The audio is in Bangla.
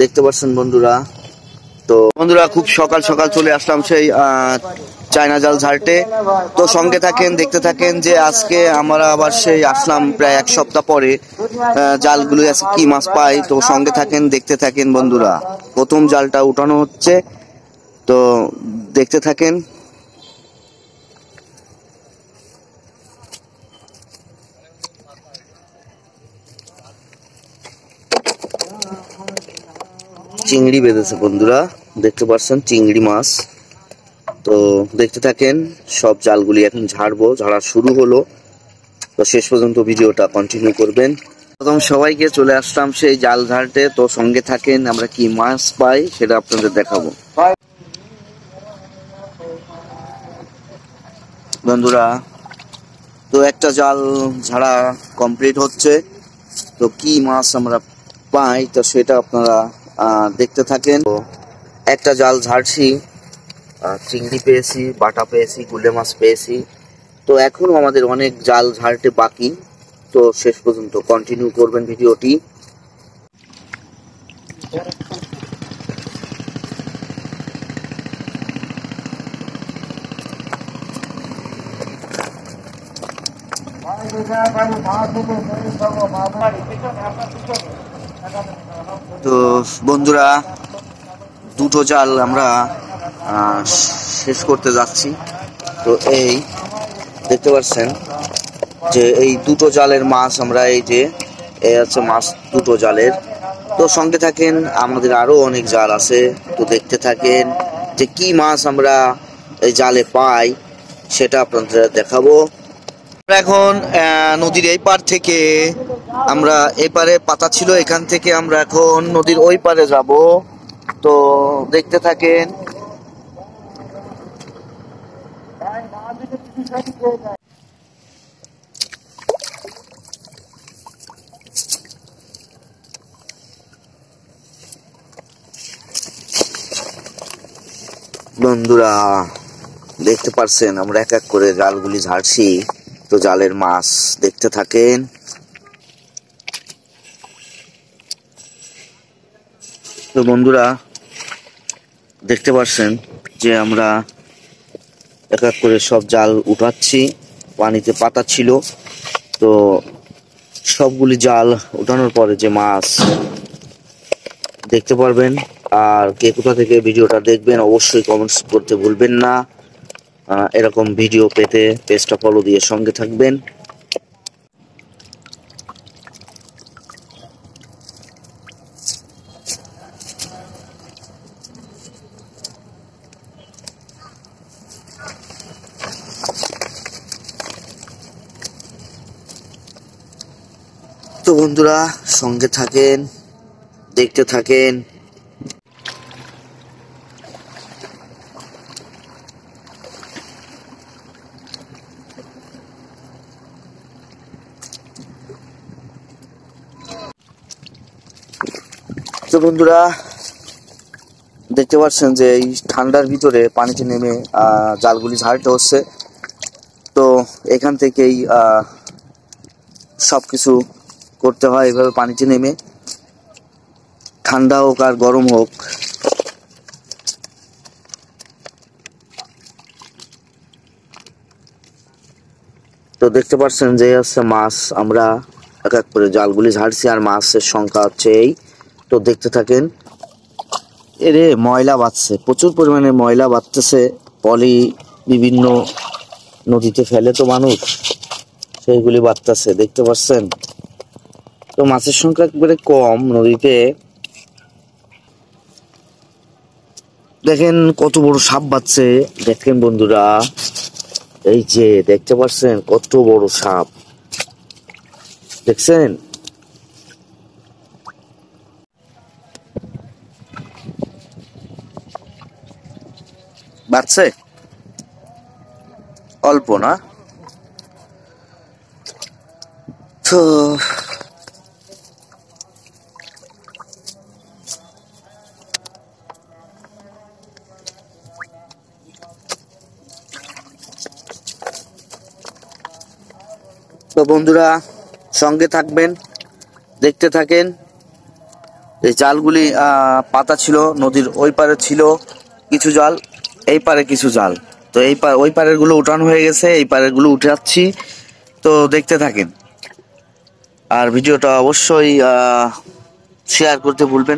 দেখতে পাচ্ছেন বন্ধুরা। তো বন্ধুরা খুব সকাল সকাল চলে আসলাম সেই চায়না জাল ঝাড়তে। তো সঙ্গে থাকেন, দেখতে থাকেন যে আজকে আমরা আবার সেই আসলাম প্রায় এক সপ্তাহ পরে। জালগুলো আছে কি মাছ পাই, তো সঙ্গে থাকেন, দেখতে থাকেন বন্ধুরা। প্রথম জালটা উঠানো হচ্ছে, তো দেখতে থাকেন। চিংড়ি বেঁধেছে বন্ধুরা, দেখতে পাচ্ছেন চিংড়ি মাছ। তো দেখতে থাকেন, সব জালগুলি এখন ঝাড়বো, ঝাড়া শুরু হলো। তো শেষ পর্যন্ত ভিডিওটা কন্টিনিউ করবেন। প্রথম সবাইকে চলে আসলাম সেই জাল ঝাড়তে। তো সঙ্গে থাকেন, আমরা কি মাছ পাই সেটা আপনাদের দেখাবো বন্ধুরা। তো একটা জাল ঝাড়া কমপ্লিট হচ্ছে, তো কি মাছ আমরা পাই তো সেটা আপনারা দেখতে থাকেন। তো একটা জাল ঝাড়ছি, চিংড়ি পেয়েছি, বাটা পেয়েছি, গুলে মাছ পেয়েছি। তো এখনো আমাদের অনেক জাল ঝাড়তে বাকি, তো শেষ পর্যন্ত কন্টিনিউ করবেন ভিডিওটি। তো বন্ধুরা দুটো জাল আমরা শেষ করতে যাচ্ছি। তো এই দেখতে পাচ্ছেন যে এই দুটো জালের মাছ আমরা, এই যে এই হচ্ছে মাছ দুটো জালের। তো সঙ্গে থাকেন, আমাদের আরো অনেক জাল আছে, তো দেখতে থাকেন যে কি মাছ আমরা এই জালে পাই সেটা আপনাদের দেখাবো। এখন নদীর এই পার থেকে আমরা এপারে পাতা ছিল, এখান থেকে আমরা এখন নদীর ওই পারে যাব। তো দেখতে থাকেন। বন্ধুরা দেখতে পারছেন আমরা এক এক করে জালগুলি ঝাড়ছি, তো জালের মাছ দেখতে থাকেন। তো বন্ধুরা দেখতে পাচ্ছেন যে আমরা এক এক করে সব জাল উঠাচ্ছি। পানিতে পাতা ছিল, তো সবগুলি জাল উঠানোর পরে যে মাছ দেখতে পারবেন। আর কে কোথা থেকে ভিডিওটা দেখবেন অবশ্যই কমেন্টস করতে ভুলবেন না। এরকম ভিডিও পেতে পেজটা ফলো দিয়ে সঙ্গে থাকবেন। তো বন্ধুরা সঙ্গে থাকেন, দেখতে থাকেন। তো বন্ধুরা দেখতে পাচ্ছেন যে এই ঠান্ডার ভিতরে পানিতে নেমে জালগুলি ঝাড়তে হচ্ছে। তো এখান থেকেই সবকিছু করতে হয় এভাবে পানিতে নেমে, ঠান্ডা হোক আর গরম হোক। তো দেখতে পাচ্ছেন যে হচ্ছে মাছ, আমরা এক এক করে জালগুলি ঝাড়ছি আর মাছের সংখ্যা হচ্ছে এই। তো দেখতে থাকেন। এরে ময়লা বাঁধছে, প্রচুর পরিমাণে ময়লা বাঁধতেছে, পলি বিভিন্ন নদীতে ফেলে তো মানুষ, সেইগুলি বাঁধতেছে দেখতে পাচ্ছেন। তো মাছের সংখ্যা একবারে কম নদীতে। দেখেন কত বড় সাপ বাঁধছে, দেখেন বন্ধুরা, এই যে দেখতে পাচ্ছেন কত বড় সাপ, দেখছেন। বাঁধছে অল্প না। তো বন্ধুরা সঙ্গে থাকবেন, দেখতে থাকেন। এই জালগুলি পাতা ছিল, নদীর ওই পারে ছিল কিছু জাল, এই পারে কিছু জাল। তো ওই পারের গুলো উঠানো হয়ে গেছে, এই পারের গুলো উঠে যাচ্ছি। তো দেখতে থাকেন, আর ভিডিওটা অবশ্যই শেয়ার করতে ভুলবেন।